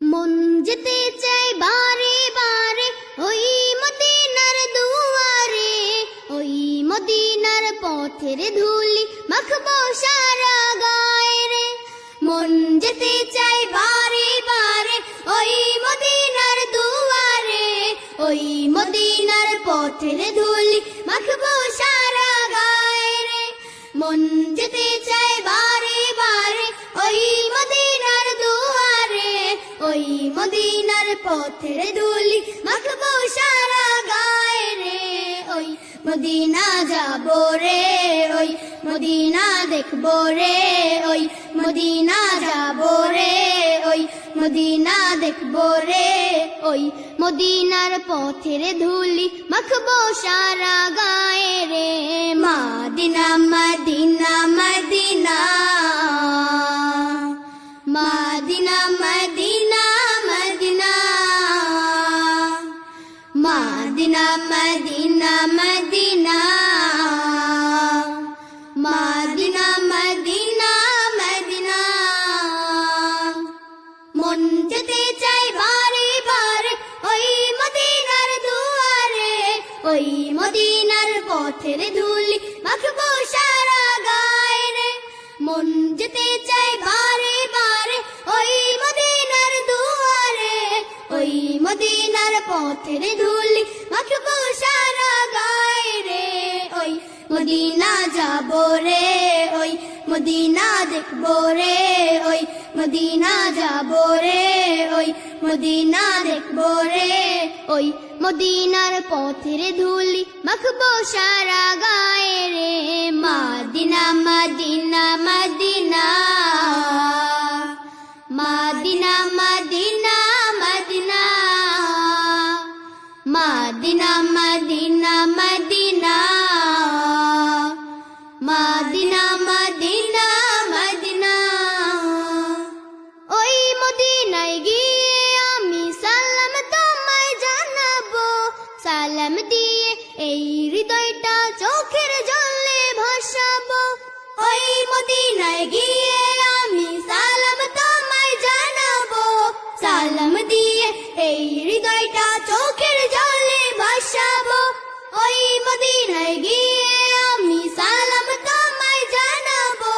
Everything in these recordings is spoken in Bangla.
মন যেতে চায় বারে বারে ওই মদিনার দুয়ারে, ওই মদিনার পথের ধুলি মাখবো সারা গায়ে রে। মন যেতে চায় বারে বারে ওই মদিনার দুয়ারে, ওই মদিনার পথের ধুলি মাখবো সারা গায়ে রে। মন যেতে চায় বারে বারে ওই মদিনার দুয়ারে, ওই মদিনার পথের ধুলি মাখবো সারা গায়ে রে। ওই মদিনা যাবো রে, ওই মদিনা দেখবো রে, ওই মদিনা যাবো রে, ওই মদিনা দেখবো রে। ওই মদিনার পথের ধুলি মাখবো সারা গায়ে রে। Medina Medina Medina Medina Medina Medina Medina Medina Medina Medina Medina Medina. মন যেতে চাই বারে বারে ওই মদিনার দুয়ারে, ওই মদিনার পথের ধুলি মাখবো সারা গায়ে রে। মন যেতে চাই বারে বারে ওই মদিনার দুয়ারে, ওই মদিনার পথের ধুলি মাখবো সারা গায়ে রে। ওই মদিনা যাবো রে, ওই মদিনা দেখবো রে, ওই মদিনা যাবো রে, ওই মদিনা দেখবো রে। ওই মদিনার পথের ধুলি মাখবো সারা গায়ে রে। Medina Medina Medina Medina Medina Medina Medina Medina Medina Medina Medina Medina. ওই মদিনায় গিয়ে আমি সালাম তোমায় জানাবো, সালাম দিয়ে এই হৃদয়টা চোখের জলে ভাসাবো। ওই মদিনায় গিয়ে আমি সালাম তোমায় জানাবো, সালাম দিয়ে এই হৃদয়টা চোখের জলে ভাসাবো। ওই মদিনায় গিয়ে আমি সালাম তোমায় জানাবো,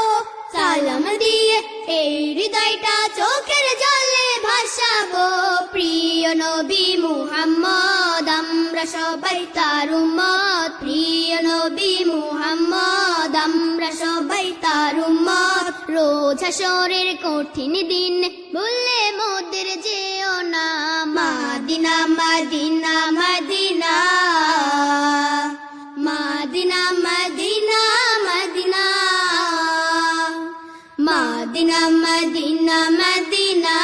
সালাম দিয়ে এই হৃদয়টা চোখের জলে ভাসাবো। প্রিয় নবী মুহাম্মদ আমরা সবাই তার উম্মত, প্রিয় নবী মুহাম্মদ আমরা সবাই তার উম্মত। রোজ হাশরের কঠিন দিন ভুলে মোদের যেও না। Medina Medina Medina Medina Medina Medina Medina Medina Medina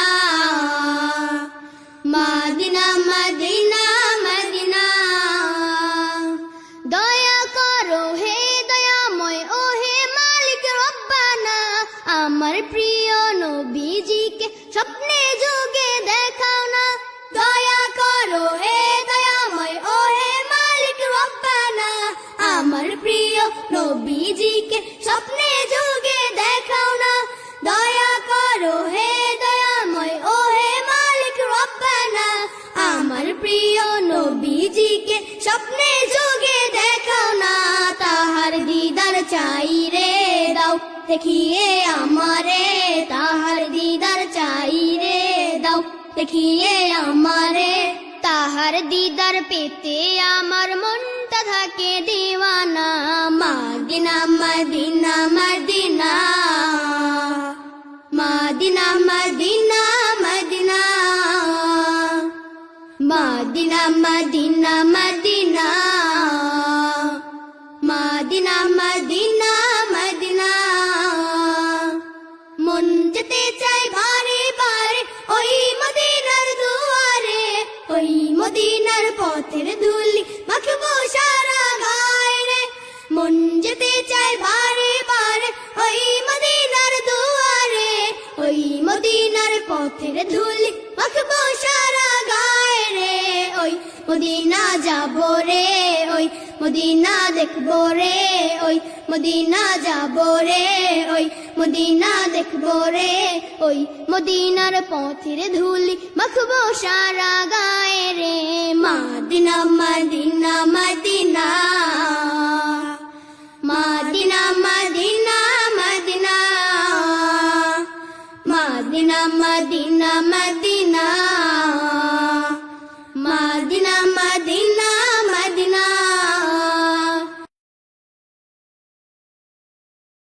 Medina Medina Medina. দয়া করো হে দয়াময় ও হে মালিক রব্বানা, আমার প্রিয় নবীজিকে স্বপ্নে যুগে দেখাও না। দয়া করো হে দয়াময় ও হে মালিক রব্বানা, আমার প্রিয় নবীজিকে স্বপ্নে যুগে দেখাও না। দয়া করো হে দয়াময় ও হে মালিক রব্বানা, আমার প্রিয় নবীজিকে স্বপ্নে যুগে দেখাও না। তাহার দিদার চাই রে দাও দেখিয়ে আমারে, তাহার দিদার চাই রে দাও দেখিয়ে আমারে। তাহার দিদার পেতে আমার মনটা থাকে দিওয়ানা। Medina Medina Medina Medina Medina Medina Medina Medina Medina Medina Medina Medina. মন যেতে চাই বারে বারে ওই মদিনার দুয়ারে, ওই মদিনার পথের ধুলি মাখবো সারা গায়ে রে। মন যেতে চাই বারে বারে ওই মদিনার দুয়ারে, ওই মদিনার পথের ধুলি মাখবো সারা গায়ে রে ওই মদিনা যাবো রে ওই মদিনা দেখবো রে ওই মদিনা যাবো রে ওই মদিনা দেখবো রে ওই মদিনার পথের ধুলি মাখবো সারা গায়ে রে Medina Medina Medina Medina Medina Medina Medina Medina Medina Medina Medina